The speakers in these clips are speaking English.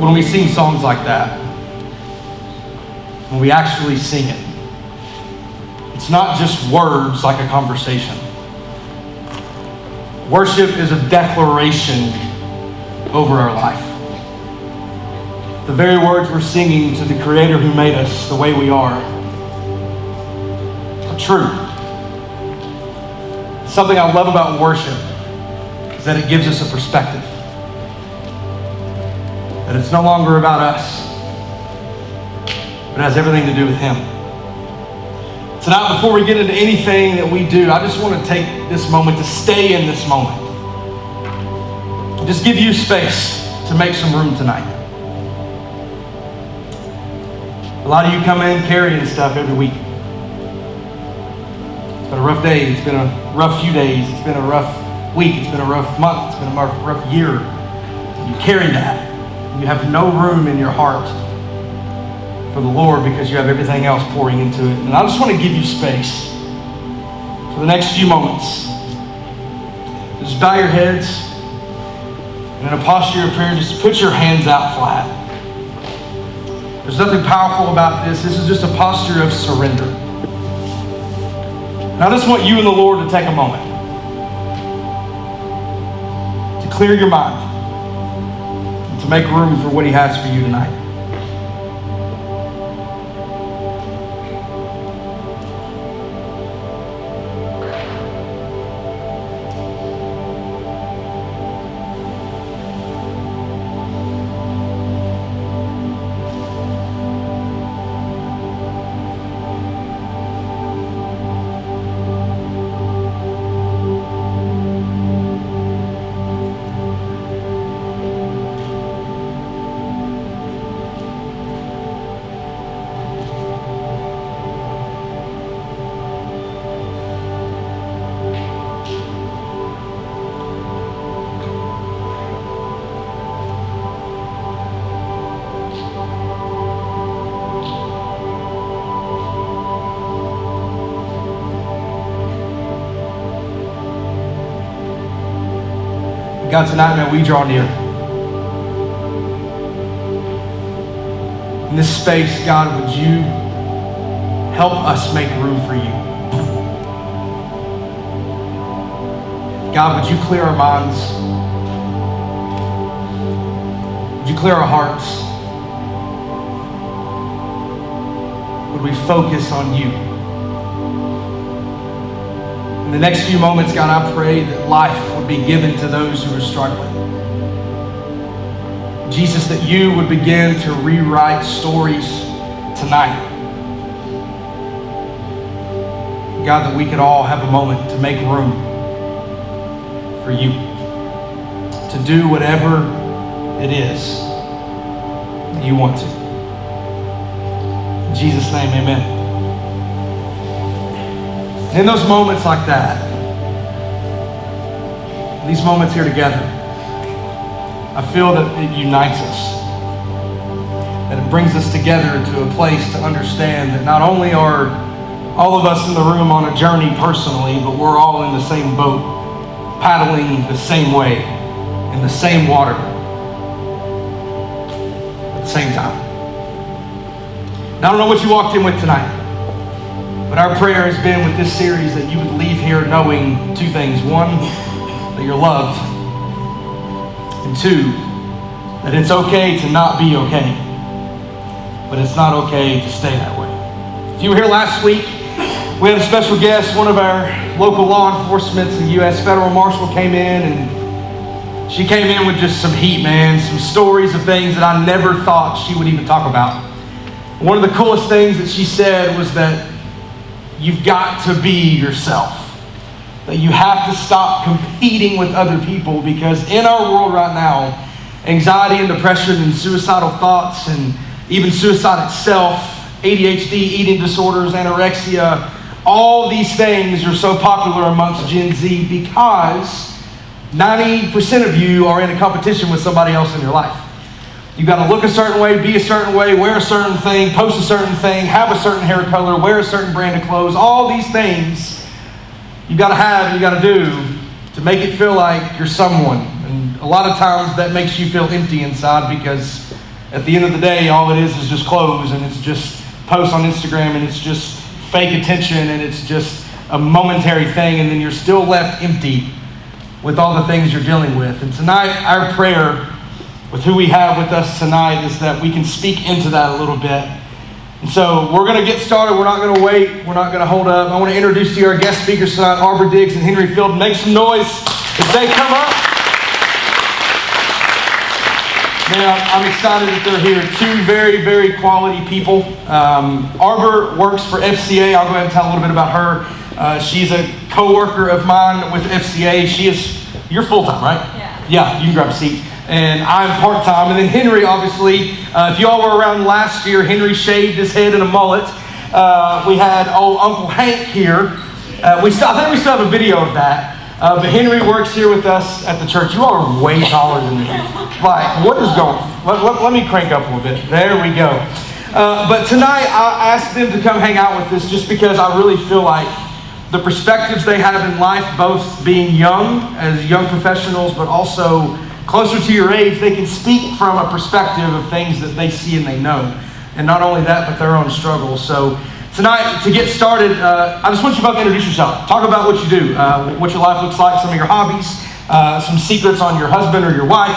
when we sing songs like that, when we actually sing it, it's not just words like a conversation. Worship is a declaration over our life. The very words we're singing to the Creator who made us the way we are true. Something I love about worship is that it gives us a perspective. That it's no longer about us, but it has everything to do with Him. Tonight, before we get into anything that we do, I just want to take this moment to stay in this moment. Just give you space to make some room tonight. A lot of you come in carrying stuff every week. It's been a rough day. It's been a rough few days. It's been a rough week. It's been a rough month. It's been a rough year. You carry that. You have no room in your heart for the Lord because you have everything else pouring into it. And I just want to give you space for the next few moments. Just bow your heads and in a posture of prayer, just put your hands out flat. There's nothing powerful about this. This is just a posture of surrender. And I just want you and the Lord to take a moment to clear your mind and to make room for what He has for you tonight. God, tonight may we draw near. In this space, God, would you help us make room for you? God, would you clear our minds? Would you clear our hearts? Would we focus on you? In the next few moments, God, I pray that life would be given to those who are struggling. Jesus, that you would begin to rewrite stories tonight. God, that we could all have a moment to make room for you, to do whatever it is that you want to. In Jesus' name, amen. In those moments like that, these moments here together, I feel that it unites us, that it brings us together to a place to understand that not only are all of us in the room on a journey personally, but we're all in the same boat, paddling the same way, in the same water, at the same time. Now, I don't know what you walked in with tonight, but our prayer has been with this series that you would leave here knowing two things. One, that you're loved. And two, that it's okay to not be okay. But it's not okay to stay that way. If you were here last week, we had a special guest. One of our local law enforcement, the U.S. Federal Marshal, came in, and she came in with just some heat, man. Some stories of things that I never thought she would even talk about. One of the coolest things that she said was that you've got to be yourself. That you have to stop competing with other people, because in our world right now, anxiety and depression and suicidal thoughts and even suicide itself, ADHD, eating disorders, anorexia, all these things are so popular amongst Gen Z because 90% of you are in a competition with somebody else in your life. You've got to look a certain way, be a certain way, wear a certain thing, post a certain thing, have a certain hair color, wear a certain brand of clothes. All these things you've got to have and you got to do to make it feel like you're someone. And a lot of times that makes you feel empty inside because at the end of the day, all it is just clothes, and it's just posts on Instagram, and it's just fake attention, and it's just a momentary thing, and then you're still left empty with all the things you're dealing with. And tonight, our prayer with who we have with us tonight is that we can speak into that a little bit. And so we're going to get started. We're not going to wait. We're not going to hold up. I want to introduce to you our guest speakers tonight, Arbor Diggs and Henry Field. Make some noise as they come up. Man, I'm excited that they're here. Two very, very quality people. Arbor works for FCA. I'll go ahead and tell a little bit about her. She's a co-worker of mine with FCA. You're full-time, right? Yeah. Yeah, you can grab a seat. And I'm part-time. And then Henry, obviously, if you all were around last year, Henry shaved his head in a mullet. We had old Uncle Hank here. I think we still have a video of that. But Henry works here with us at the church. You all are way taller than me. Like, what is going on? Let me crank up a little bit. There we go. But tonight, I asked them to come hang out with us just because I really feel like the perspectives they have in life, both being young, as young professionals, but also closer to your age, they can speak from a perspective of things that they see and they know. And not only that, but their own struggles. So tonight, to get started, I just want you both to introduce yourself. Talk about what you do, what your life looks like, some of your hobbies, some secrets on your husband or your wife.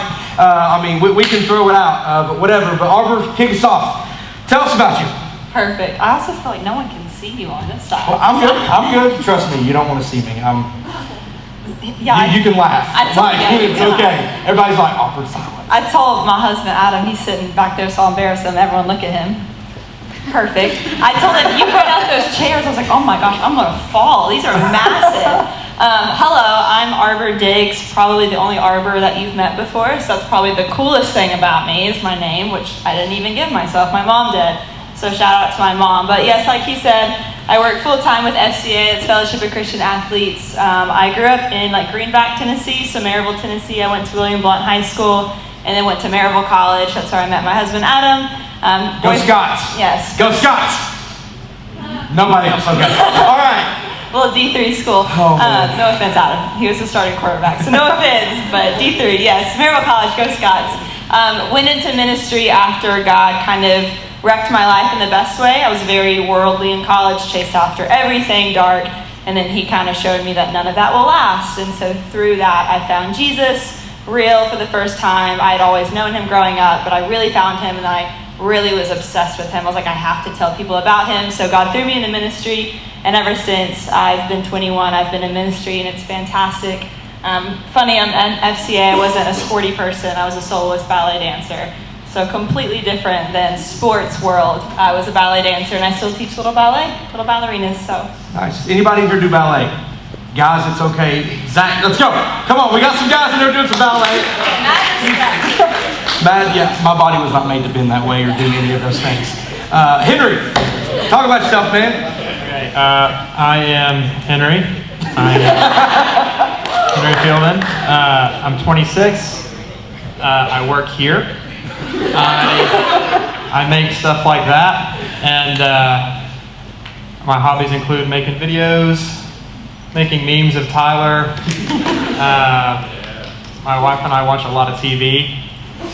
We can throw it out, but whatever. But Arbor, kick us off. Tell us about you. Perfect. I also feel like no one can see you on this side. Well, I'm good. Trust me, you don't want to see me. You can laugh. It's okay. Everybody's like, awkward silence. I told my husband, Adam, he's sitting back there so embarrassed, and everyone look at him. Perfect. I told him, you brought out those chairs. I was like, oh my gosh, I'm going to fall. These are massive. Hello, I'm Arbor Diggs, probably the only Arbor that you've met before. So that's probably the coolest thing about me is my name, which I didn't even give myself. My mom did. So shout out to my mom. But yes, like he said, I work full-time with FCA. It's Fellowship of Christian Athletes. I grew up in Greenback, Tennessee, so Maryville, Tennessee. I went to William Blount High School and then went to Maryville College. That's where I met my husband, Adam. Go Scots. Yes. Go Scots. Nobody else. Okay. All right. Well, D3 school. Oh, no offense, Adam. He was the starting quarterback, so no offense. But D3, yes. Maryville College, go Scots. Went into ministry after God kind of wrecked my life in the best way. I was very worldly in college, chased after everything dark, and then he kind of showed me that none of that will last. And so through that, I found Jesus real for the first time. I had always known him growing up, but I really found him, and I really was obsessed with him. I was like, I have to tell people about him. So God threw me into ministry, and ever since I've been 21, I've been in ministry, and it's fantastic. Funny, I'm at FCA, I wasn't a sporty person. I was a soloist ballet dancer. So completely different than sports world. I was a ballet dancer, and I still teach little ballerinas. So nice. Anybody here do ballet? Guys, it's okay. Zach, let's go. Come on, we got some guys in there doing some ballet. My body was not made to bend that way or do any of those things. Henry, talk about yourself, man. Okay, I am Henry. I am Henry Fieldman. I'm 26. I work here. I make stuff like that, and my hobbies include making videos, making memes of Tyler. My wife and I watch a lot of TV,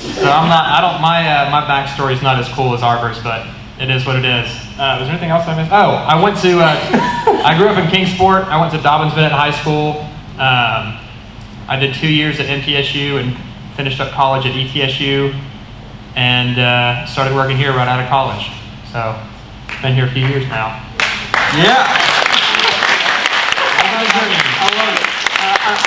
so my backstory is not as cool as Arbor's, but it is what it is. Was there anything else I missed? Oh, I grew up in Kingsport. I went to Dobbins Bennett High School. I did 2 years at MTSU and finished up college at ETSU. And started working here right out of college. So, been here a few years now. Yeah. I love it.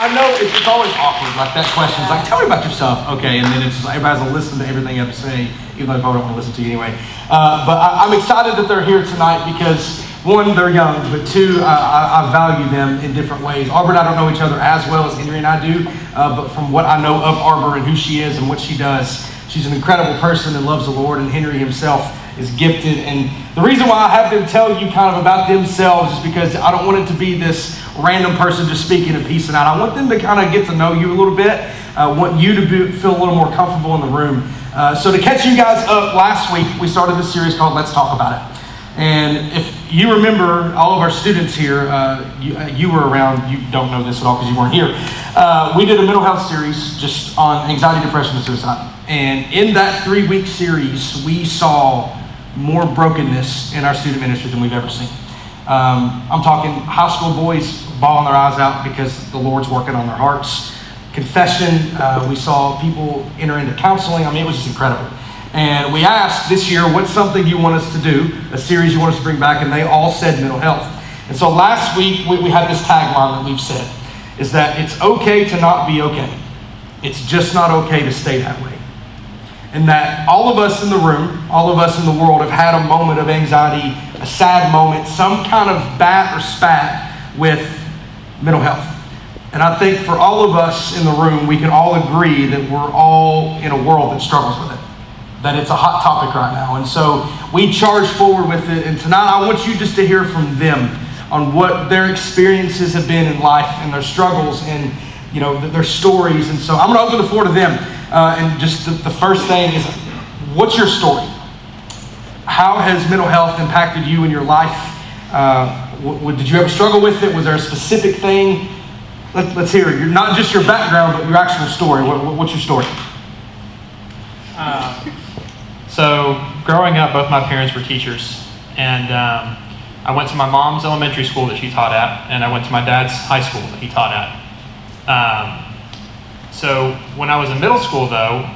I know it's always awkward, like that question. It's like, tell me about yourself. Okay, and then it's just, everybody's going to listen to everything you have to say, even though they probably don't want to listen to you anyway. But I'm excited that they're here tonight because, one, they're young, but two, I value them in different ways. Arbor and I don't know each other as well as Henry and I do, but from what I know of Arbor and who she is and what she does, she's an incredible person and loves the Lord, and Henry himself is gifted. And the reason why I have them tell you kind of about themselves is because I don't want it to be this random person just speaking and piecing out. I want them to kind of get to know you a little bit. I want you to feel a little more comfortable in the room. So to catch you guys up, last week we started this series called Let's Talk About It. And if you remember, all of our students here, you were around, you don't know this at all because you weren't here, We did a mental health series just on anxiety, depression, and suicide. And in that 3-week series, we saw more brokenness in our student ministry than we've ever seen. I'm talking high school boys bawling their eyes out because the Lord's working on their hearts. Confession, we saw people enter into counseling. I mean, it was just incredible. And we asked this year, what's something you want us to do, a series you want us to bring back, and they all said mental health. And so last week, we had this tagline that we've said, is that it's okay to not be okay. It's just not okay to stay that way. And that all of us in the room, all of us in the world have had a moment of anxiety, a sad moment, some kind of bat or spat with mental health. And I think for all of us in the room, we can all agree that we're all in a world that struggles with it, that it's a hot topic right now. And so we charge forward with it. And tonight I want you just to hear from them on what their experiences have been in life and their struggles and their stories. And so I'm going to open the floor to them. And just the first thing is, what's your story? How has mental health impacted you in your life? Did you ever struggle with it? Was there a specific thing? Let's hear it. You're not just your background, but your actual story. What's your story? So growing up, both my parents were teachers. And I went to my mom's elementary school that she taught at, and I went to my dad's high school that he taught at. So when I was in middle school, though,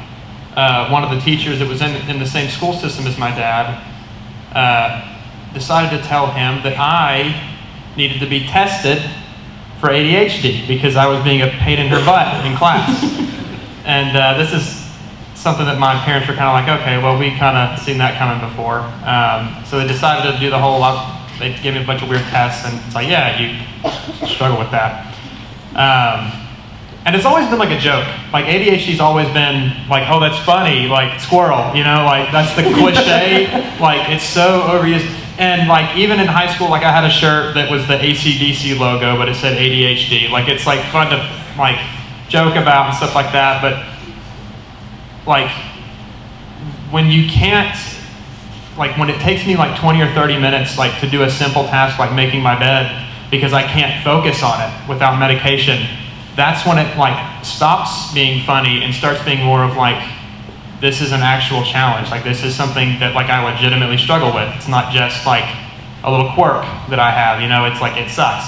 one of the teachers that was in the same school system as my dad decided to tell him that I needed to be tested for ADHD because I was being a pain in her butt in class. And this is something that my parents were kind of like, okay, well, we kind of seen that coming before. So they decided to do the whole, they gave me a bunch of weird tests, and it's like, yeah, you struggle with that. And it's always been like a joke. Like ADHD's always been like, oh, that's funny, like squirrel, like that's the cliche. Like it's so overused. And like even in high school, like I had a shirt that was the AC/DC logo, but it said ADHD. Like it's like fun to like joke about and stuff like that. But like when you can't, like when it takes me like 20 or 30 minutes like to do a simple task like making my bed because I can't focus on it without medication, that's when it like stops being funny and starts being more of like, this is an actual challenge. Like this is something that like I legitimately struggle with. It's not just like a little quirk that I have, it's like it sucks.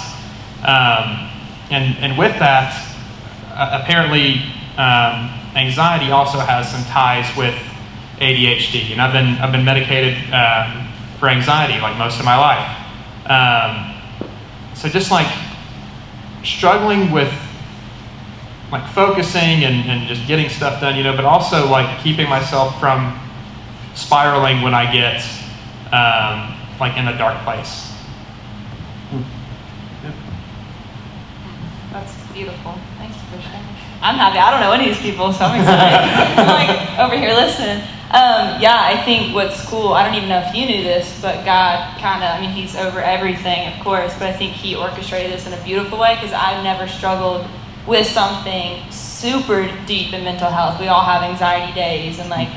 And with that, apparently anxiety also has some ties with ADHD. And I've been medicated for anxiety like most of my life. So just like struggling with like focusing and just getting stuff done, but also like keeping myself from spiraling when I get like in a dark place. That's beautiful. Thank you for sharing. I'm happy. I don't know any of these people, so I'm excited. I'm like over here listening. I think what's cool, I don't even know if you knew this, but God He's over everything, of course, but I think He orchestrated this in a beautiful way because I've never struggled with something super deep in mental health. We all have anxiety days and ebb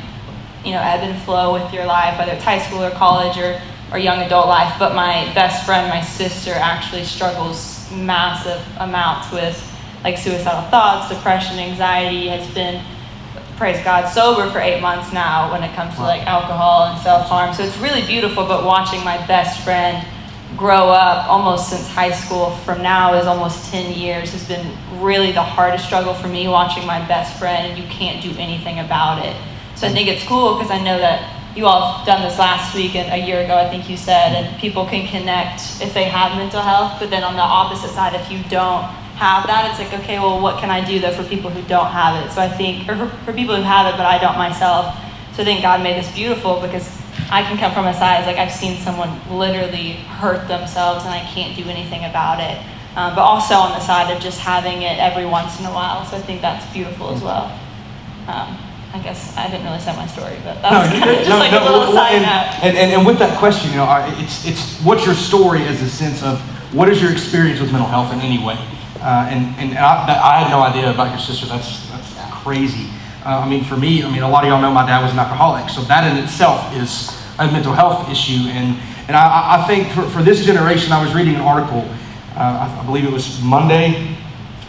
and flow with your life, whether it's high school or college or young adult life. But my best friend, my sister, actually struggles massive amounts with like suicidal thoughts, depression, anxiety, has been, praise God, sober for 8 months now when it comes to like alcohol and self-harm. So it's really beautiful, but watching my best friend grow up almost since high school from now is almost 10 years has been really the hardest struggle for me, watching my best friend, and you can't do anything about it. So I think it's cool because I know that you all have done this last week and a year ago, I think you said, and people can connect if they have mental health, but then on the opposite side, if you don't have that, it's like, okay, well, what can I do though for people who don't have it? So I think, or for people who have it, but I don't myself. So I think God made this beautiful because I can come from a side, it's like I've seen someone literally hurt themselves and I can't do anything about it. But also on the side of just having it every once in a while. So I think that's beautiful as well. I guess I didn't really say my story, but that was kind of just like a little side note. And with that question, it's what's your story as a sense of what is your experience with mental health in any way? And I had no idea about your sister. That's crazy. For me, a lot of y'all know my dad was an alcoholic, so that in itself is a mental health issue. And I think for this generation, I was reading an article, I believe it was Monday,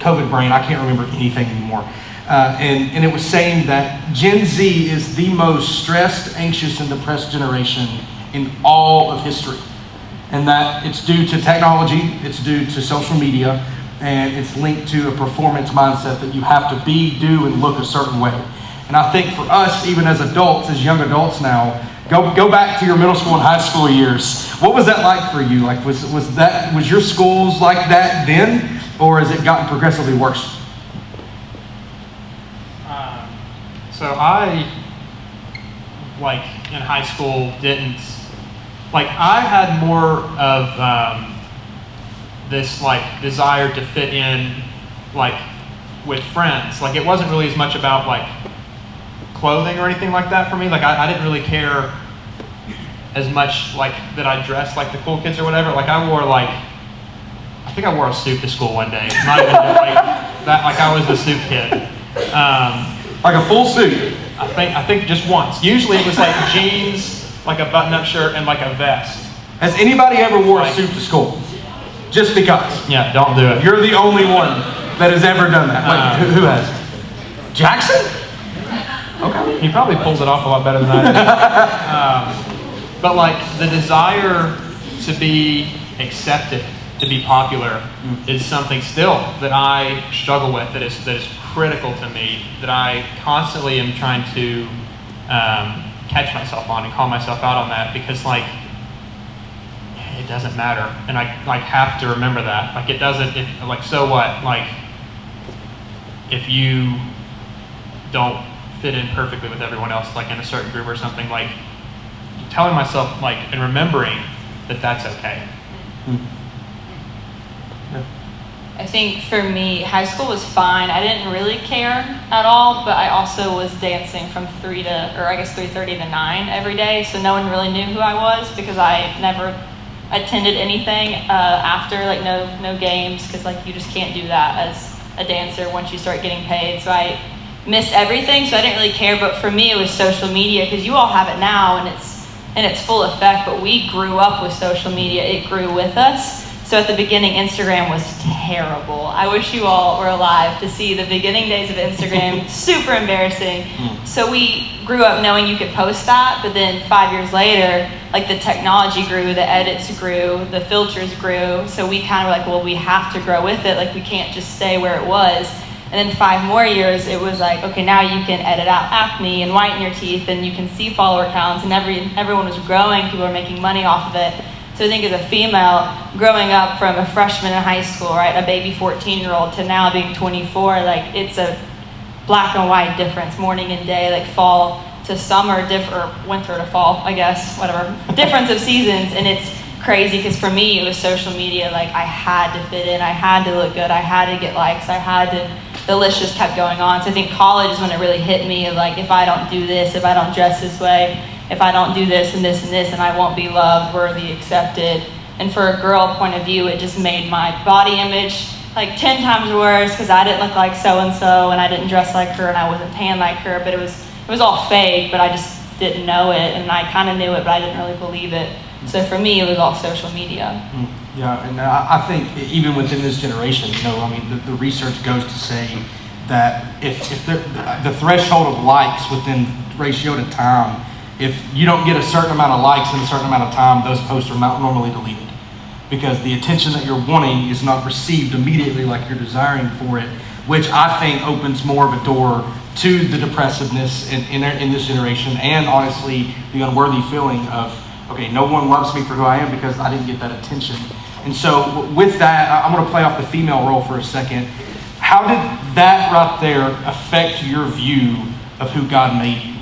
COVID brain, I can't remember anything anymore. And it was saying that Gen Z is the most stressed, anxious, and depressed generation in all of history. And that it's due to technology, it's due to social media, and it's linked to a performance mindset that you have to be, do, and look a certain way. And I think for us, even as adults, as young adults now, go back to your middle school and high school years. What was that like for you? Like, was your schools like that then, or has it gotten progressively worse? So I, like in high school, I had more of this like desire to fit in, like with friends. Like it wasn't really as much about like clothing or anything like that for me. Like I didn't really care as much like that I dressed like the cool kids or whatever. Like I think I wore a suit to school one day. Not even like that. Like I was the suit kid. Like a full suit? I think just once. Usually it was like jeans, like a button-up shirt, and like a vest. Has anybody ever wore a suit to school? Just because? Yeah, don't do it. You're the only one that has ever done that. Like, who has? Jackson? Okay. He probably pulls it off a lot better than I do. But like the desire to be accepted, to be popular, is something still that I struggle with. That is critical to me. That I constantly am trying to catch myself on and call myself out on that, because like it doesn't matter, and I like have to remember that. Like it doesn't. Like so what? Like if you don't fit in perfectly with everyone else, like in a certain group or something, like telling myself like and remembering that that's okay. I think for me, high school was fine. I didn't really care at all, but I also was dancing from 3:30 to 9 every day, so no one really knew who I was because I never attended anything after, like no games, because like you just can't do that as a dancer once you start getting paid. So I missed everything, so I didn't really care. But for me, it was social media, because you all have it now and it's in its full effect, but we grew up with social media. It grew with us. So at the beginning, Instagram was terrible. I wish you all were alive to see the beginning days of Instagram. Super embarrassing. So we grew up knowing you could post that, but then 5 years later, like the technology grew, the edits grew, the filters grew. So we kind of were like, well, we have to grow with it. Like we can't just stay where it was. And then 5 more years, it was like, okay, now you can edit out acne and whiten your teeth, and you can see follower counts, and everyone was growing. People were making money off of it. So I think as a female, growing up from a freshman in high school, right, a baby 14-year-old to now being 24, like it's a black and white difference, morning and day, like fall to summer, or winter to fall, I guess, whatever, difference of seasons. And it's crazy because for me, it was social media. Like I had to fit in, I had to look good, I had to get likes, the list just kept going on. So I think college is when it really hit me, like if I don't do this, if I don't dress this way, if I don't do this and this and this, and I won't be loved, worthy, accepted. And for a girl point of view, it just made my body image like 10 times worse, because I didn't look like so-and-so, and I didn't dress like her, and I wasn't tan like her, but it was all fake, but I just didn't know it, and I kind of knew it, but I didn't really believe it. So for me, it was all social media. Yeah, and I think even within this generation, I mean, the research goes to say that if the threshold of likes within ratio to time, if you don't get a certain amount of likes in a certain amount of time, those posts are not normally deleted, because the attention that you're wanting is not received immediately like you're desiring for it, which I think opens more of a door to the depressiveness in this generation, and honestly, the unworthy feeling of, okay, no one loves me for who I am because I didn't get that attention. And so with that, I'm going to play off the female role for a second. How did that right there affect your view of who God made you?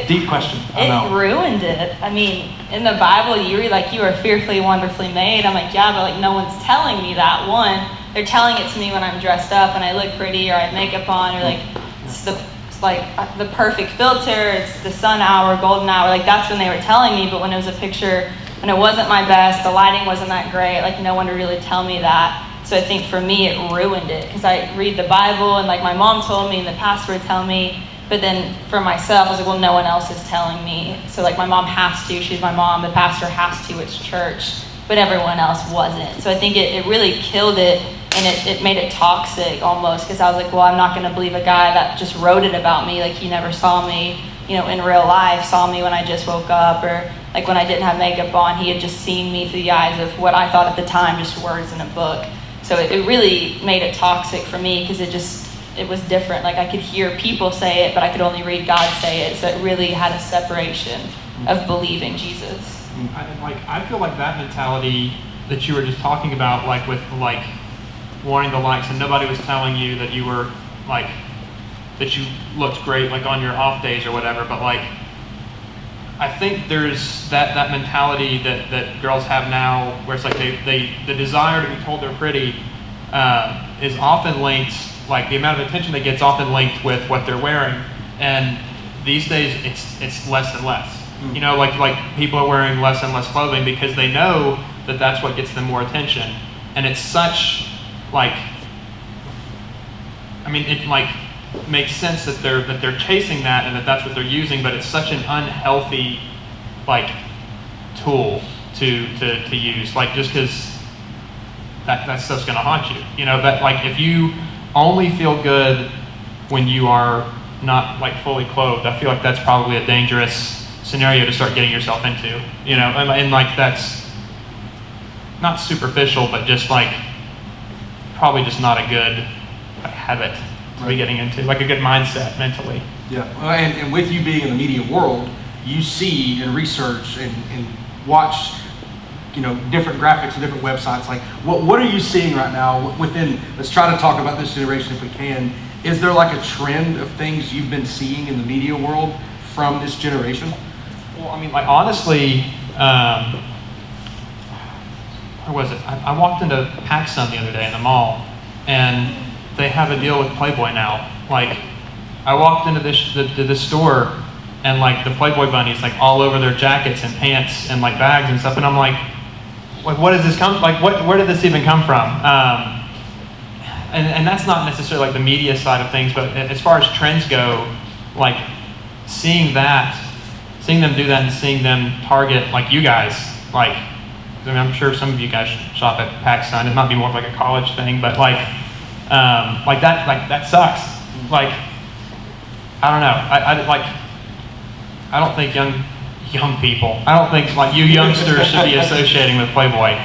Deep question. I know. It ruined it. I mean, in the Bible, you read like you are fearfully, wonderfully made. I'm like, yeah, but like no one's telling me that. One, they're telling it to me when I'm dressed up and I look pretty, or I have makeup on, or like it's the perfect filter, it's the sun hour, golden hour. Like that's when they were telling me. But when it was a picture, when it wasn't my best, the lighting wasn't that great, like no one would really tell me that. So I think for me, it ruined it, because I read the Bible and like my mom told me and the pastor would tell me. But then for myself, I was like, well, no one else is telling me. So like my mom has to, she's my mom, the pastor has to, it's church, but everyone else wasn't. So I think it really killed it And it made it toxic almost, because I was like, well, I'm not going to believe a guy that just wrote it about me. Like, he never saw me, in real life, saw me when I just woke up, or like when I didn't have makeup on. He had just seen me through the eyes of what I thought at the time, just words in a book. So it really made it toxic for me, because it was different. Like, I could hear people say it, but I could only read God say it. So it really had a separation of believing Jesus. I feel like that mentality that you were just talking about, like with like wanting the likes, and nobody was telling you that you were like, that you looked great like on your off days or whatever, but like I think there's that mentality that girls have now, where it's like the desire to be told they're pretty is often linked, like the amount of attention they get is often linked with what they're wearing, and these days it's less and less. Like people are wearing less and less clothing because they know that that's what gets them more attention, and it's such like, I mean, it like makes sense that they're chasing that and that's what they're using, but it's such an unhealthy like tool to use, like just because that stuff's gonna haunt you. That like if you only feel good when you are not like fully clothed, I feel like that's probably a dangerous scenario to start getting yourself into. And like that's not superficial, but just like probably just not a good habit to be getting into, like a good mindset mentally. Yeah, and with you being in the media world, you see and research and watch, different graphics and different websites. Like, what are you seeing right now within? Let's try to talk about this generation if we can. Is there like a trend of things you've been seeing in the media world from this generation? Well, I mean, like honestly, where was it? I walked into PacSun the other day in the mall, and they have a deal with Playboy now. Like, I walked into this store, and like the Playboy bunnies like all over their jackets and pants and like bags and stuff, and I'm like, what does this come? Like, where did this even come from? And that's not necessarily like the media side of things, but as far as trends go, like seeing them do that and seeing them target like you guys, like, I mean, I'm sure some of you guys shop at PacSun. It might be more of like a college thing, but like that sucks. Like, I don't know. I don't think young people. I don't think like you youngsters should be associating with Playboy.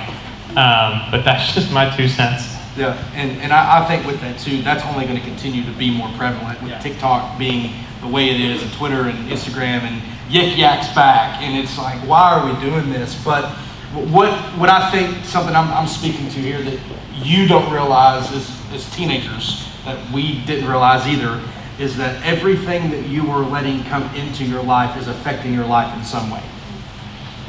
But that's just my 2 cents. Yeah, and I think with that too, that's only going to continue to be more prevalent with TikTok being the way it is, and Twitter and Instagram, and Yik Yak's back, and it's like, why are we doing this? But what I think, something I'm speaking to here that you don't realize as teenagers, that we didn't realize either, is that everything that you were letting come into your life is affecting your life in some way.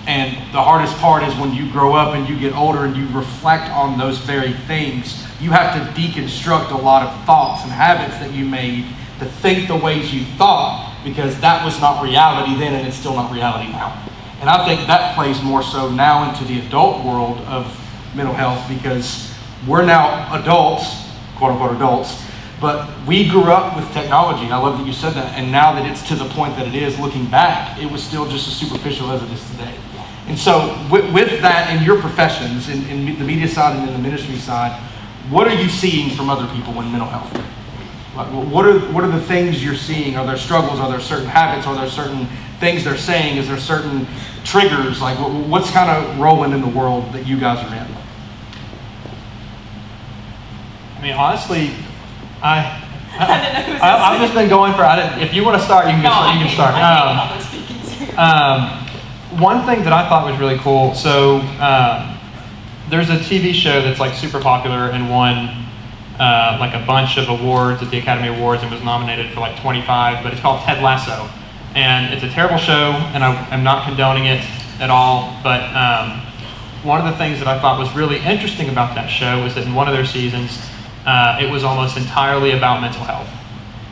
And the hardest part is when you grow up and you get older and you reflect on those very things, you have to deconstruct a lot of thoughts and habits that you made to think the ways you thought, because that was not reality then and it's still not reality now. And I think that plays more so now into the adult world of mental health, because we're now adults, quote unquote adults, but we grew up with technology. I love that you said that. And now that it's to the point that it is, looking back, it was still just as superficial as it is today. And so with that in your professions, in the media side and in the ministry side, what are you seeing from other people in mental health? Like, what are the things you're seeing? Are there struggles? Are there certain habits? Are there certain things they're saying? Is there certain triggers? Like, what's kind of rolling in the world that you guys are in? I mean, honestly, I've just been going for. If you want to start, you can start. One thing that I thought was really cool. So there's a TV show that's like super popular and won like a bunch of awards at the Academy Awards and was nominated for like 25. But it's called Ted Lasso, and it's a terrible show, and I'm not condoning it at all. But one of the things that I thought was really interesting about that show was that in one of their seasons, it was almost entirely about mental health.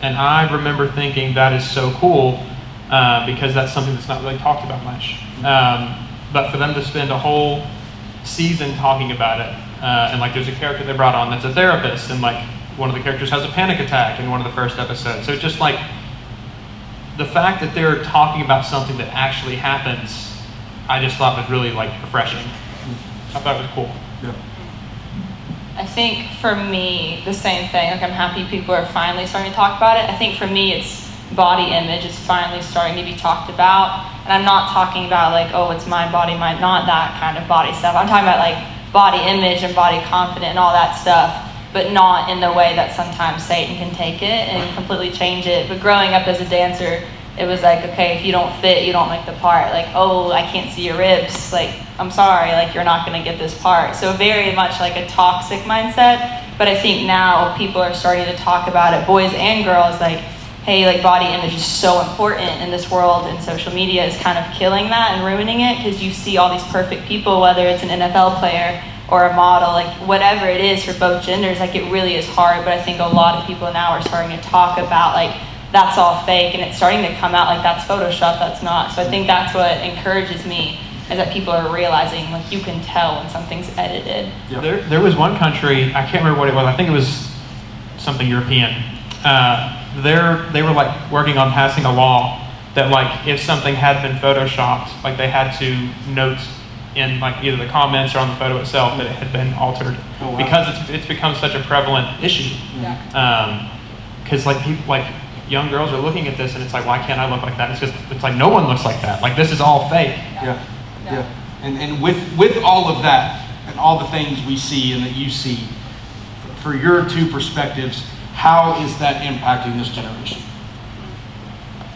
And I remember thinking that is so cool because that's something that's not really talked about much. But for them to spend a whole season talking about it, and like there's a character they brought on that's a therapist, and like one of the characters has a panic attack in one of the first episodes. So just like the fact that they're talking about something that actually happens, I just thought was really like refreshing. I thought it was cool. Yeah. I think for me, the same thing. Like, I'm happy people are finally starting to talk about it. I think for me, it's body image is finally starting to be talked about. And I'm not talking about like, oh, it's my body, not that kind of body stuff. I'm talking about like body image and body confidence and all that stuff, but not in the way that sometimes Satan can take it and completely change it. But growing up as a dancer, it was like, okay, if you don't fit, you don't make the part. Like, oh, I can't see your ribs. Like, I'm sorry, like, you're not going to get this part. So very much like a toxic mindset. But I think now people are starting to talk about it, boys and girls, like, hey, like, body image is so important in this world, and social media is kind of killing that and ruining it, because you see all these perfect people, whether it's an NFL player or a model, like, whatever it is for both genders, like, it really is hard. But I think a lot of people now are starting to talk about, like, that's all fake, and it's starting to come out like that's Photoshop, that's not. So I think that's what encourages me, is that people are realizing, like, you can tell when something's edited. Yeah. There was one country, I can't remember what it was, I think it was something European. They were like working on passing a law that, like, if something had been photoshopped, like, they had to note in, like, either the comments or on the photo itself that it had been altered. Oh, wow. Because it's become such a prevalent issue. Yeah. Because like people, like, young girls are looking at this and it's like, why can't I look like that? It's just, it's like, no one looks like that. Like, this is all fake. Yeah. And with all of that and all the things we see and that you see, for your two perspectives, how is that impacting this generation?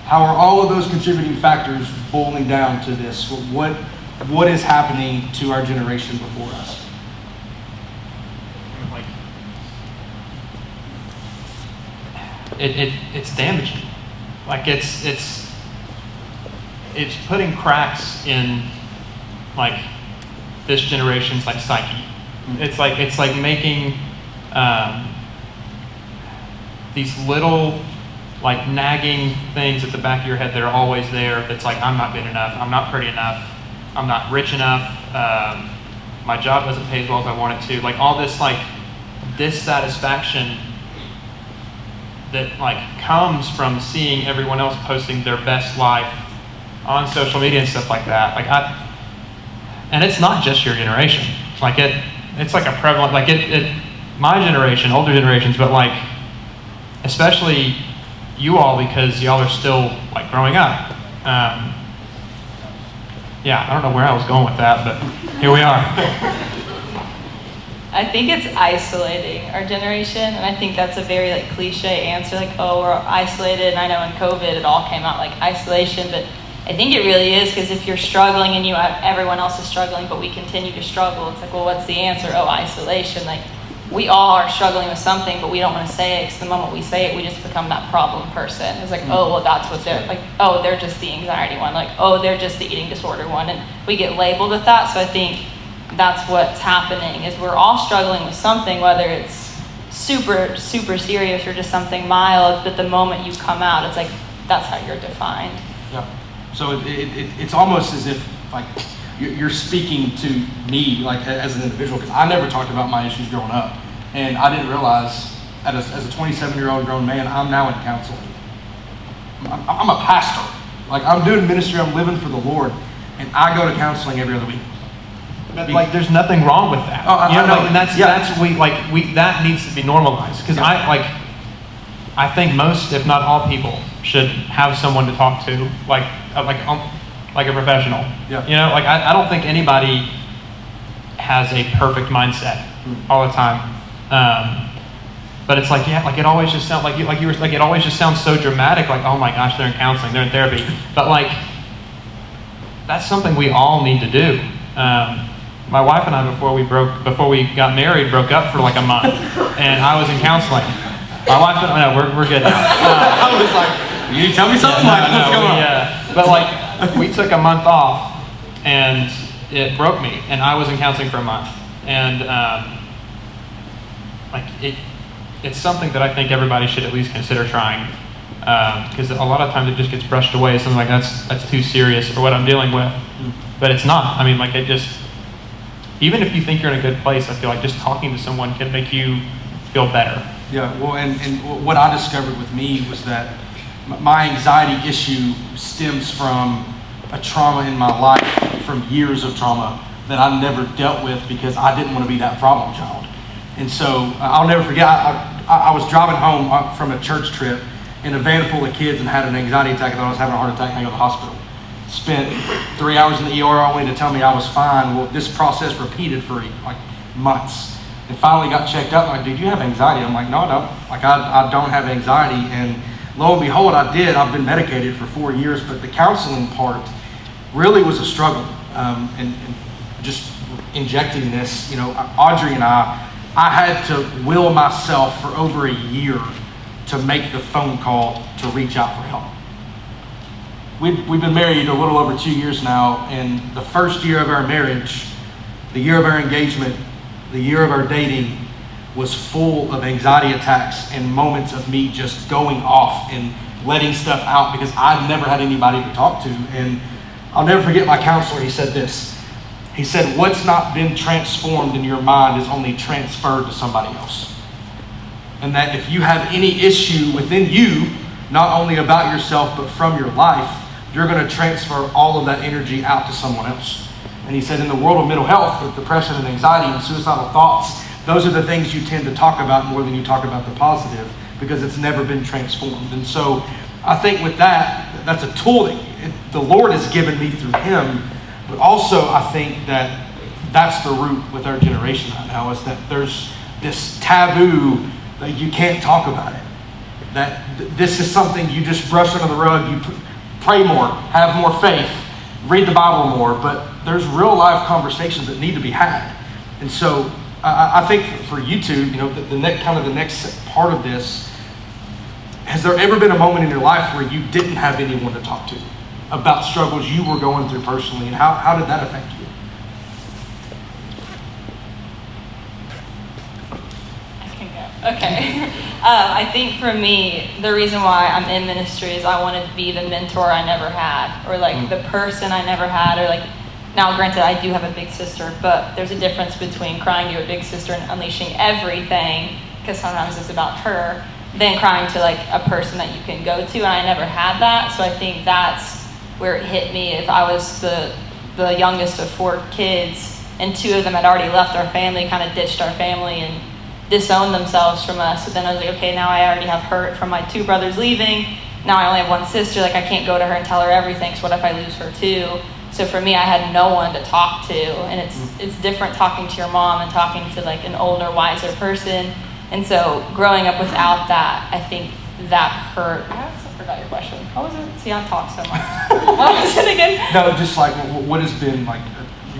How are all of those contributing factors boiling down to this? What is happening to our generation before us? It's damaging. Like, it's putting cracks in, like, this generation's, like, psyche. Mm-hmm. It's like making these little, like, nagging things at the back of your head that are always there. That's like, I'm not good enough, I'm not pretty enough, I'm not rich enough, my job doesn't pay as well as I want it to. Like, all this, like, dissatisfaction that, like, comes from seeing everyone else posting their best life on social media and stuff like that. Like, and it's not just your generation. Like, it's like a prevalent, like, my generation, older generations, but, like, especially you all, because y'all are still, like, growing up. Yeah, I don't know where I was going with that, but here we are. I think it's isolating our generation, and I think that's a very, like, cliche answer, like, oh, we're isolated. And I know in COVID it all came out like isolation, but I think it really is, because if you're struggling and everyone else is struggling, but we continue to struggle, it's like, well, what's the answer? Oh, isolation. Like, we all are struggling with something, but we don't want to say it, because the moment we say it, we just become that problem person. It's like, oh, well, that's what they're like. Oh, they're just the anxiety one. Like, oh, they're just the eating disorder one, and we get labeled with that. So I think that's what's happening, is we're all struggling with something, whether it's super, super serious or just something mild, but the moment you come out, it's like, that's how you're defined. Yeah. So it's almost as if, like, you're speaking to me, like, as an individual, because I never talked about my issues growing up, and I didn't realize, as a 27-year-old grown man, I'm now in counseling. I'm a pastor. Like, I'm doing ministry, I'm living for the Lord, and I go to counseling every other week. But, like, there's nothing wrong with that. I know. Like, and that's that needs to be normalized, because I think most, if not all, people should have someone to talk to, like a professional. Yeah. You know, like, I don't think anybody has a perfect mindset all the time. But it's like, yeah, like, it always just sounds like you were like, it always just sounds so dramatic, like, oh my gosh, they're in counseling, they're in therapy. But, like, that's something we all need to do. My wife and I, before we got married, broke up for like a month, and I was in counseling. My wife and I, no, we're good now. I was like, you tell me something, what's going on? Yeah, but, like, we took a month off, and it broke me, and I was in counseling for a month, and like, it's something that I think everybody should at least consider trying, because a lot of times it just gets brushed away as something like, that's too serious for what I'm dealing with, but it's not. I mean, like, it just, even if you think you're in a good place, I feel like just talking to someone can make you feel better. Yeah, well, and what I discovered with me was that my anxiety issue stems from a trauma in my life, from years of trauma that I never dealt with, because I didn't want to be that problem child. And so I'll never forget, I was driving home from a church trip in a van full of kids and had an anxiety attack. I thought I was having a heart attack and I go to the hospital. Spent 3 hours in the ER only to tell me I was fine. Well, this process repeated for like months. And finally got checked out. I'm like, dude, you have anxiety? I'm like, no, I don't. Like, I don't have anxiety. And lo and behold, I did. I've been medicated for 4 years, but the counseling part really was a struggle. And just injecting this, Audrey and I had to will myself for over a year to make the phone call to reach out for help. We've been married a little over 2 years now, and the first year of our marriage, the year of our engagement, the year of our dating was full of anxiety attacks and moments of me just going off and letting stuff out because I'd never had anybody to talk to. And I'll never forget my counselor, he said this. He said, what's not been transformed in your mind is only transferred to somebody else. And that if you have any issue within you, not only about yourself, but from your life, you're going to transfer all of that energy out to someone else. And he said in the world of mental health, with depression and anxiety and suicidal thoughts, those are the things you tend to talk about more than you talk about the positive because it's never been transformed. And so I think with that, that's a tool that the Lord has given me through him. But also I think that that's the root with our generation right now, is that there's this taboo that you can't talk about it. That this is something you just brush under the rug, you pray more, have more faith, read the Bible more, but there's real life conversations that need to be had. And so I think for you two, the next part of this, has there ever been a moment in your life where you didn't have anyone to talk to about struggles you were going through personally, and how did that affect you? I can go. Okay. I think for me, the reason why I'm in ministry is I want to be the mentor I never had, or like the person I never had, or like, now granted I do have a big sister, but there's a difference between crying to a big sister and unleashing everything, because sometimes it's about her, than crying to like a person that you can go to, and I never had that. So I think that's where it hit me. If I was the youngest of 4 kids and 2 of them had already left our family, kind of ditched our family and disowned themselves from us. So then I was like, okay, now I already have hurt from my 2 brothers leaving. Now I only have 1 sister. Like, I can't go to her and tell her everything. So what if I lose her too? So for me, I had no one to talk to. And it's different talking to your mom and talking to like an older, wiser person. And so growing up without that, I think that hurt. I also forgot your question. What was it? See, I talk so much. What was it again? No, just like what has been like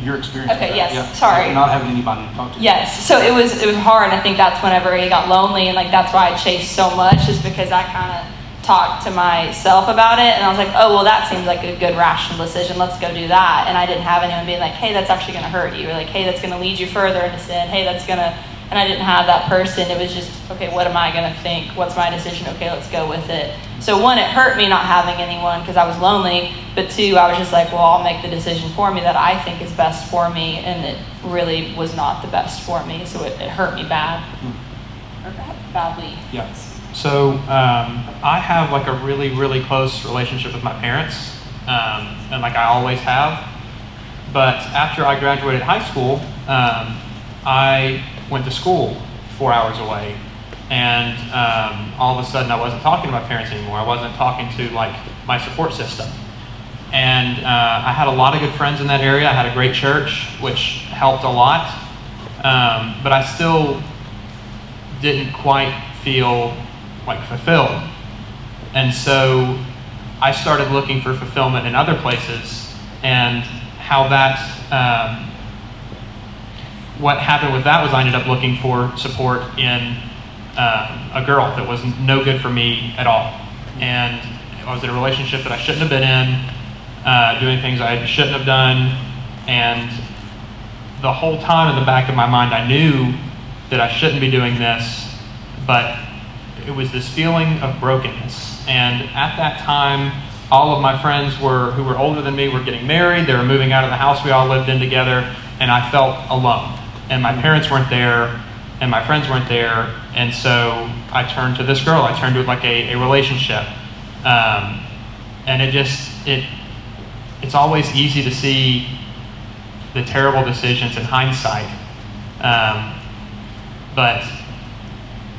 your experience? Okay, with that? yes. Yeah. Sorry. Not having anybody to talk to. Yes. So it was hard, and I think that's whenever I got lonely, and like that's why I chased so much, is because I kind of talked to myself about it, and I was like, oh well, that seems like a good rational decision. Let's go do that. And I didn't have anyone being like, hey, that's actually going to hurt you, or like, hey, that's going to lead you further into sin. Hey, that's going to. And I didn't have that person. It was just, okay, what am I going to think? What's my decision? Okay, let's go with it. So 1, it hurt me not having anyone because I was lonely. But 2, I was just like, well, I'll make the decision for me that I think is best for me. And it really was not the best for me. So it hurt me bad. Or badly. Yes. So I have like a really, really close relationship with my parents. And like I always have. But after I graduated high school, I went to school 4 hours away, and all of a sudden I wasn't talking to my parents anymore. I wasn't talking to like my support system, and I had a lot of good friends in that area. I had a great church, which helped a lot, but I still didn't quite feel like fulfilled, and so I started looking for fulfillment in other places, and how that what happened with that was I ended up looking for support in a girl that was no good for me at all. And I was in a relationship that I shouldn't have been in, doing things I shouldn't have done. And the whole time in the back of my mind, I knew that I shouldn't be doing this, but it was this feeling of brokenness. And at that time, all of my friends who were older than me were getting married. They were moving out of the house we all lived in together, and I felt alone. And my parents weren't there, and my friends weren't there, and so I turned to this girl. I turned to like a relationship, and it's always easy to see the terrible decisions in hindsight, but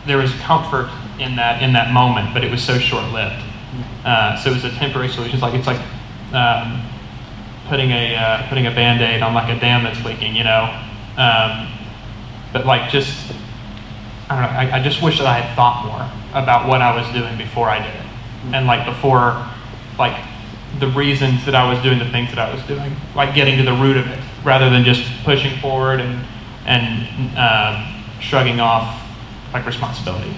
there was comfort in that moment, but it was so short-lived. So it was a temporary solution. It's like putting a Band-Aid on like a dam that's leaking, you know. But like just, I don't know, I just wish that I had thought more about what I was doing before I did it. And like before, like the reasons that I was doing the things that I was doing, like getting to the root of it, rather than just pushing forward and shrugging off like responsibility.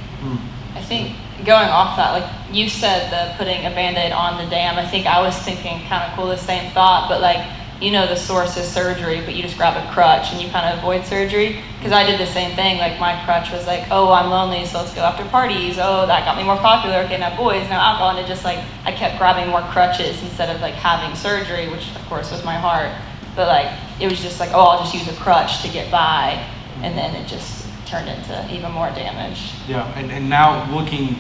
I think going off that, like you said, the putting a Band-Aid on the dam, I think I was thinking kind of cool, the same thought, but like, you know, the source is surgery, but you just grab a crutch and you kind of avoid surgery. Because I did the same thing. Like my crutch was like, oh, I'm lonely, so let's go after parties. Oh, that got me more popular. Okay, now boys, now alcohol. And it just like, I kept grabbing more crutches instead of like having surgery, which of course was my heart. But like, it was just like, oh, I'll just use a crutch to get by. And then it just turned into even more damage. Yeah, and now looking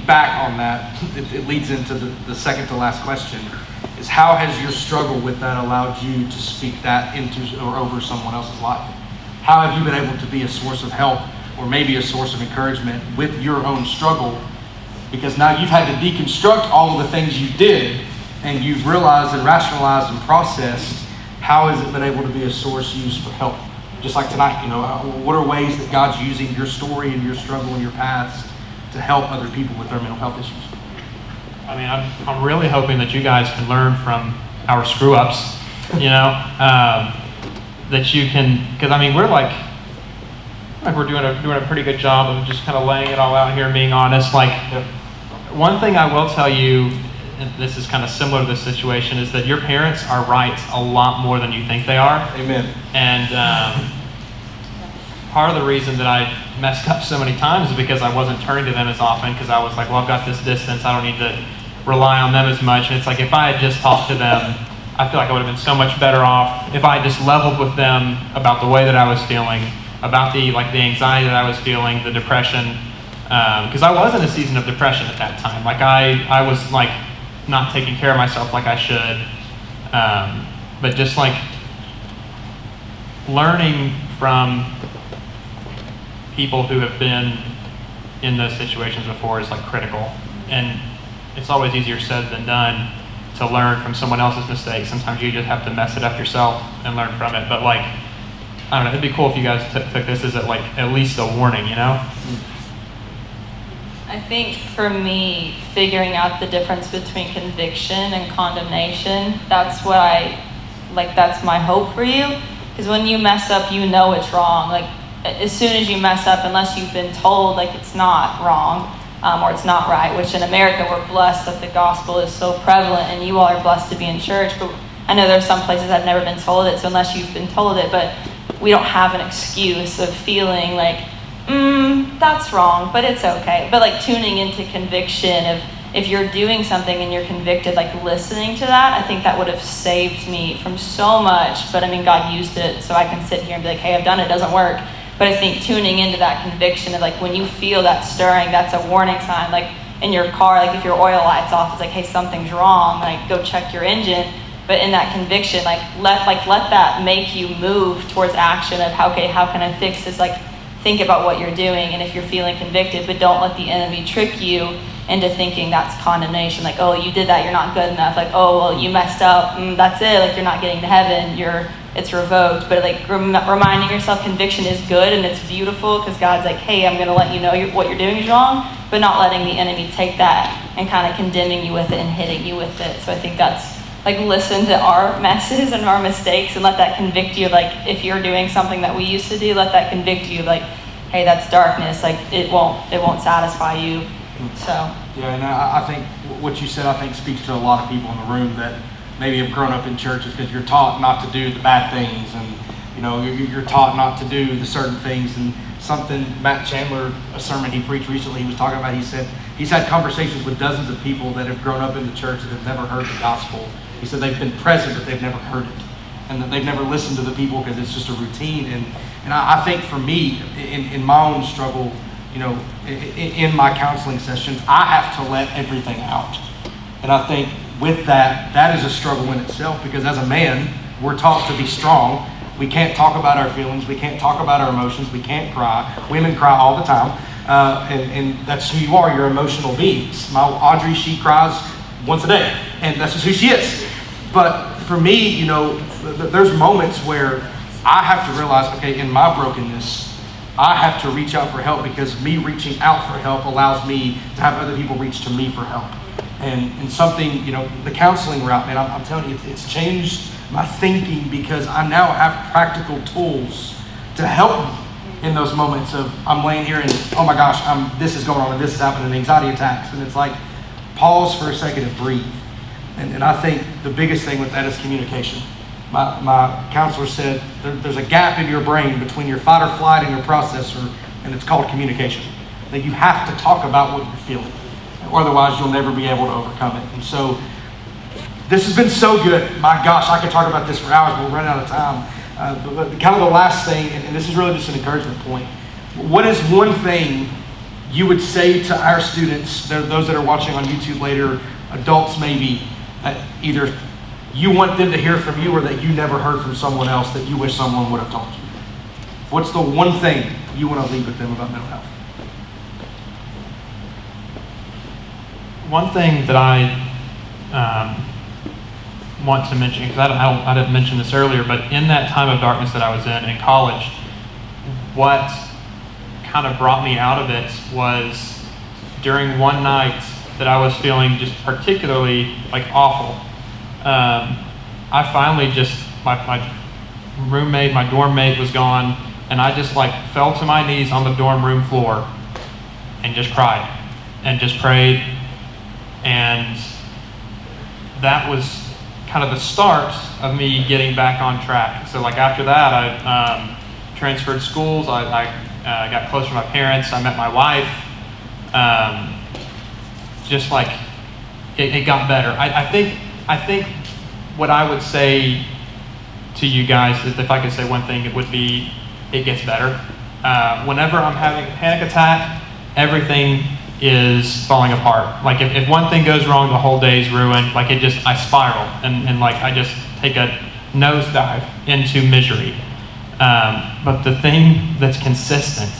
back on that, it leads into the second to last question, is how has your struggle with that allowed you to speak that into or over someone else's life? How have you been able to be a source of help or maybe a source of encouragement with your own struggle? Because now you've had to deconstruct all of the things you did and you've realized and rationalized and processed. How has it been able to be a source used for help? Just like tonight, you know, what are ways that God's using your story and your struggle and your past to help other people with their mental health issues? I mean, I'm really hoping that you guys can learn from our screw-ups, you know, that you can, because I mean, we're doing a pretty good job of just kind of laying it all out here and being honest. Like, one thing I will tell you, and this is kind of similar to this situation, is that your parents are right a lot more than you think they are. Amen. And part of the reason that I messed up so many times is because I wasn't turning to them as often, because I was like, well, I've got this distance, I don't need to rely on them as much. And it's like, if I had just talked to them, I feel like I would have been so much better off if I had just leveled with them about the way that I was feeling, about the anxiety that I was feeling, the depression, because I was in a season of depression at that time. Like I was like not taking care of myself like I should, but just like learning from people who have been in those situations before is like critical. And it's always easier said than done to learn from someone else's mistakes. Sometimes you just have to mess it up yourself and learn from it. But like, I don't know, it'd be cool if you guys took this as at least a warning, you know? I think for me, figuring out the difference between conviction and condemnation, that's my hope for you. Because when you mess up, you know it's wrong. Like, as soon as you mess up, unless you've been told like it's not wrong, or it's not right, which in America we're blessed that the gospel is so prevalent and you all are blessed to be in church, but I know there's some places I've never been told it, so unless you've been told it, but we don't have an excuse of feeling like, that's wrong, but it's okay. But like tuning into conviction of if you're doing something and you're convicted, like listening to that, I think that would have saved me from so much. But I mean, God used it so I can sit here and be like, hey, I've done it, doesn't work. But I think tuning into that conviction of like when you feel that stirring, that's a warning sign. Like in your car, like if your oil light's off, it's like, hey, something's wrong. Like go check your engine. But in that conviction, let that make you move towards action of how can I fix this? Like think about what you're doing, and if you're feeling convicted, but don't let the enemy trick you into thinking that's condemnation. Like, oh, you did that, you're not good enough. Like, oh, well, you messed up, that's it. Like you're not getting to heaven. It's revoked. But like reminding yourself conviction is good and it's beautiful because God's like, hey, I'm going to let you know what you're doing is wrong, but not letting the enemy take that and kind of condemning you with it and hitting you with it. So I think that's like listen to our messes and our mistakes and let that convict you. Like if you're doing something that we used to do, let that convict you. Like, hey, that's darkness. Like it won't satisfy you. So yeah, and I think what you said, I think speaks to a lot of people in the room that maybe have grown up in churches because you're taught not to do the bad things, and you know you're taught not to do the certain things. And something Matt Chandler, a sermon he preached recently, he was talking about. He said he's had conversations with dozens of people that have grown up in the church that have never heard the gospel. He said they've been present, but they've never heard it, and that they've never listened to the people because it's just a routine. And I think for me, in my own struggle, you know, in my counseling sessions, I have to let everything out. And I think with that is a struggle in itself, because as a man, we're taught to be strong. We can't talk about our feelings. We can't talk about our emotions. We can't cry. Women cry all the time. And that's who you are. You're emotional beings. My Audrey, she cries once a day. And that's just who she is. But for me, you know, there's moments where I have to realize, okay, in my brokenness, I have to reach out for help, because me reaching out for help allows me to have other people reach to me for help. And something, you know, the counseling route, man, I'm telling you, it's changed my thinking, because I now have practical tools to help me in those moments of I'm laying here and, oh my gosh, this is going on and this is happening, and anxiety attacks. And it's like, pause for a second and breathe. And I think the biggest thing with that is communication. My counselor said there's a gap in your brain between your fight or flight and your processor, and it's called communication. That you have to talk about what you're feeling, or otherwise you'll never be able to overcome it. And so this has been so good. My gosh, I could talk about this for hours, but we'll run out of time. But kind of the last thing, and this is really just an encouragement point. What is one thing you would say to our students, those that are watching on YouTube later, adults maybe, that either you want them to hear from you or that you never heard from someone else that you wish someone would have told you? What's the one thing you want to leave with them about mental health? One thing that I want to mention, because I didn't mention this earlier, but in that time of darkness that I was in college, what kind of brought me out of it was during one night that I was feeling just particularly like awful. I finally just, my roommate, my dorm mate was gone, and I just like fell to my knees on the dorm room floor and just cried and just prayed. And that was kind of the start of me getting back on track. So like after that, I transferred schools. I got closer to my parents. I met my wife. Just like it got better. I think what I would say to you guys, if I could say one thing, it would be it gets better. Whenever I'm having a panic attack, everything is falling apart. Like if one thing goes wrong, the whole day is ruined. Like I spiral and like I just take a nosedive into misery. But the thing that's consistent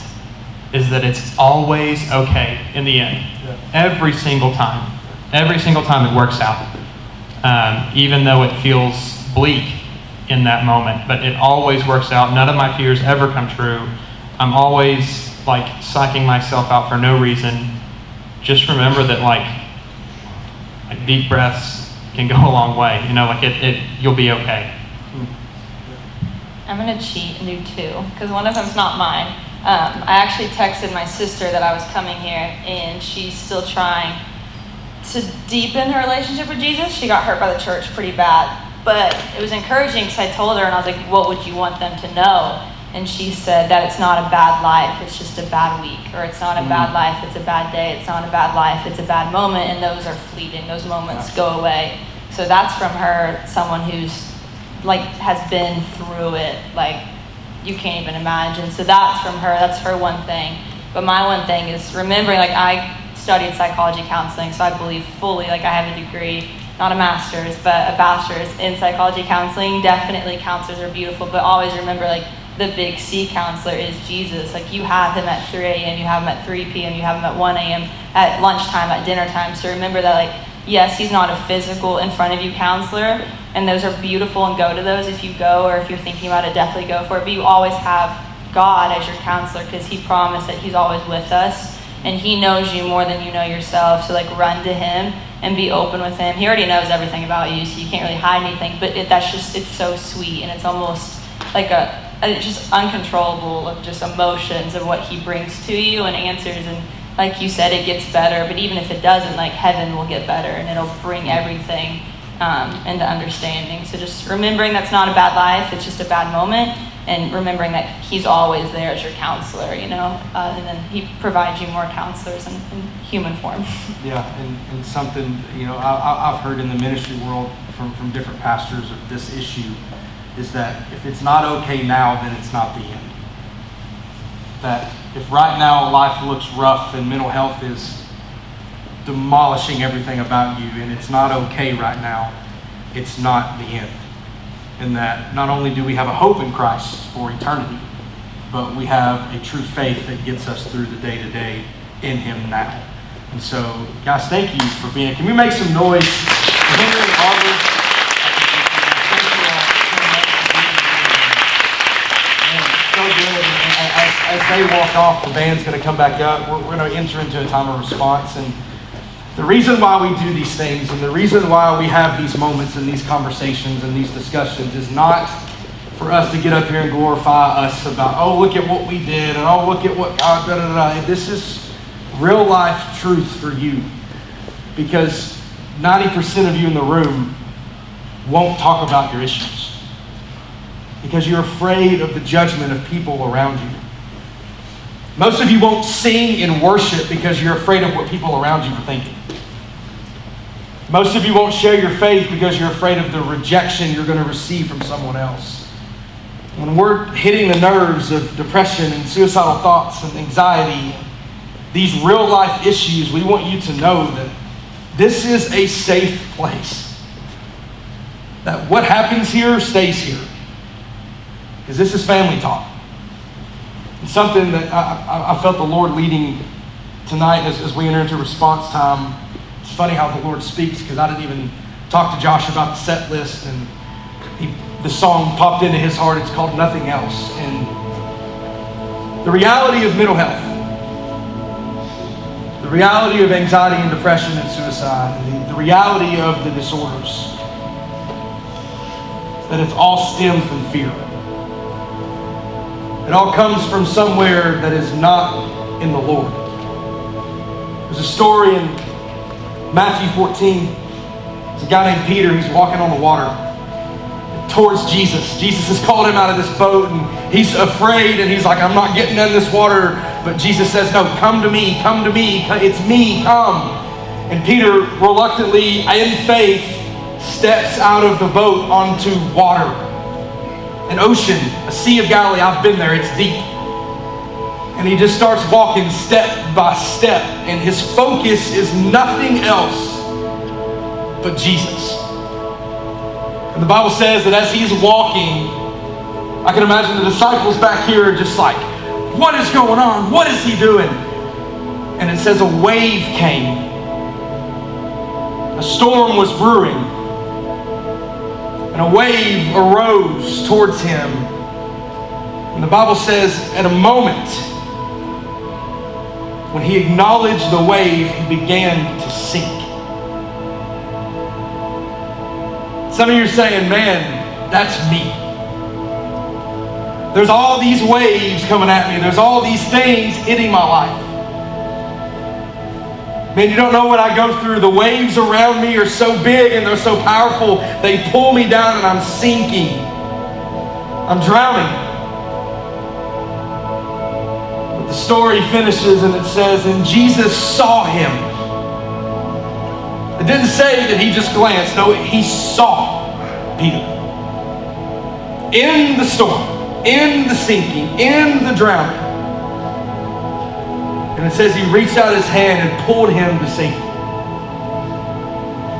is that it's always okay in the end. Yeah. Every single time it works out. Even though it feels bleak in that moment, but it always works out. None of my fears ever come true. I'm always like psyching myself out for no reason. Just remember that like deep breaths can go a long way. You know, like you'll be okay. I'm gonna cheat and do two, because one of them's not mine. I actually texted my sister that I was coming here, and she's still trying to deepen her relationship with Jesus. She got hurt by the church pretty bad, but it was encouraging because I told her, and I was like, what would you want them to know? And she said that it's not a bad life, it's just a bad week. Or it's not a bad life, it's a bad day. It's not a bad life, it's a bad moment. And those are fleeting. Those moments go away. So that's from her, someone who's like has been through it. Like you can't even imagine. So that's from her. That's her one thing. But my one thing is remembering, like I studied psychology counseling, so I believe fully, like I have a degree, not a master's, but a bachelor's in psychology counseling. Definitely counselors are beautiful, but always remember like the big C counselor is Jesus. Like you have him at 3 a.m., you have him at 3 p.m., you have him at 1 a.m., at lunchtime, at dinner time. So remember that like, yes, he's not a physical in front of you counselor, and those are beautiful, and go to those if you go, or if you're thinking about it, definitely go for it. But you always have God as your counselor, because he promised that he's always with us, and he knows you more than you know yourself. So like run to him and be open with him. He already knows everything about you, so you can't really hide anything, but it's so sweet, and it's almost like just uncontrollable of just emotions of what he brings to you and answers. And like you said, it gets better, but even if it doesn't, like heaven will get better, and it'll bring everything into understanding. So just remembering that's not a bad life, it's just a bad moment, and remembering that he's always there as your counselor, you know, and then he provides you more counselors in human form. Yeah, and something, you know, I've heard in the ministry world from different pastors of this issue is that if it's not okay now, then it's not the end. That if right now life looks rough and mental health is demolishing everything about you and it's not okay right now, it's not the end. in that not only do we have a hope in Christ for eternity, but we have a true faith that gets us through the day-to-day in Him now. And so, guys, thank you for being here. Can we make some noise for Henry and Aubrey? Thank you all so much for being here. Man, so good. And as they walk off, the band's going to come back up. We're going to enter into a time of response. And the reason why we do these things and the reason why we have these moments and these conversations and these discussions is not for us to get up here and glorify us about, oh, look at what we did, and oh, look at what God, da-da-da. This is real life truth for you, because 90% of you in the room won't talk about your issues because you're afraid of the judgment of people around you. Most of you won't sing in worship because you're afraid of what people around you are thinking. Most of you won't share your faith because you're afraid of the rejection you're going to receive from someone else. When we're hitting the nerves of depression and suicidal thoughts and anxiety, these real life issues, we want you to know that this is a safe place. That what happens here stays here. Because this is family talk. And something that I felt the Lord leading tonight as we enter into response time. It's funny how the Lord speaks, because I didn't even talk to Josh about the set list, and the song popped into his heart. It's called Nothing Else. And the reality of mental health, the reality of anxiety and depression and suicide, and the reality of the disorders, that it's all stemmed from fear. It all comes from somewhere that is not in the Lord. There's a story in Matthew 14. There's a guy named Peter. He's walking on the water towards Jesus. Jesus has called him out of this boat, and he's afraid, and he's like, I'm not getting in this water. But Jesus says, no, come to me, it's me, come. And Peter reluctantly, in faith, steps out of the boat onto water. An ocean, a Sea of Galilee. I've been there, it's deep. And he just starts walking step by step, and his focus is nothing else but Jesus. And the Bible says that as he's walking, I can imagine the disciples back here are just like, what is going on? What is he doing? And it says a wave came. A storm was brewing. And a wave arose towards him. And the Bible says at a moment, when he acknowledged the wave, he began to sink. Some of you are saying, man, that's me. There's all these waves coming at me. There's all these things hitting my life. Man, you don't know what I go through. The waves around me are so big and they're so powerful. They pull me down and I'm sinking. I'm drowning. But the story finishes and it says, and Jesus saw him. It didn't say that he just glanced. No, he saw Peter. In the storm, in the sinking, in the drowning. And it says he reached out his hand and pulled him to safety.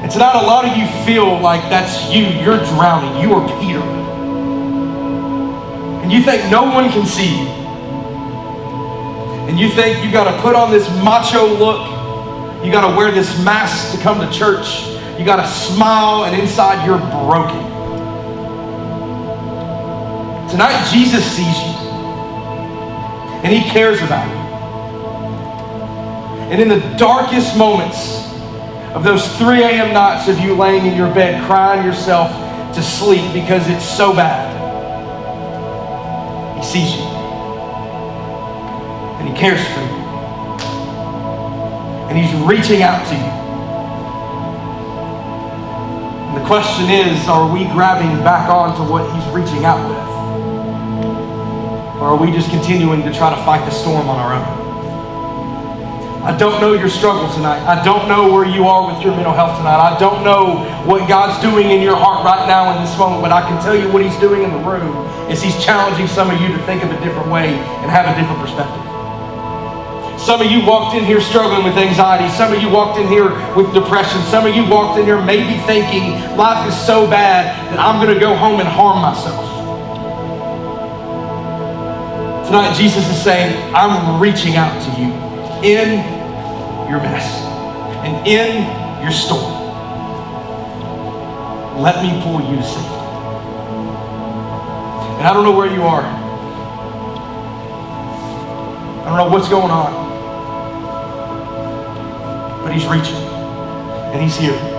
And tonight, a lot of you feel like that's you. You're drowning. You are Peter. And you think no one can see you. And you think you've got to put on this macho look. You got to wear this mask to come to church. You got to smile, and inside you're broken. Tonight, Jesus sees you. And he cares about you. And in the darkest moments of those 3 a.m. nights of you laying in your bed crying yourself to sleep because it's so bad, he sees you. And he cares for you. And he's reaching out to you. And the question is, are we grabbing back onto what he's reaching out with? Or are we just continuing to try to fight the storm on our own? I don't know your struggle tonight. I don't know where you are with your mental health tonight. I don't know what God's doing in your heart right now in this moment, but I can tell you what he's doing in the room is he's challenging some of you to think of a different way and have a different perspective. Some of you walked in here struggling with anxiety. Some of you walked in here with depression. Some of you walked in here maybe thinking life is so bad that I'm going to go home and harm myself. Tonight, Jesus is saying, I'm reaching out to you in your mess and in your storm. Let me pull you to safety. And I don't know where you are. I don't know what's going on. But he's reaching, and he's here.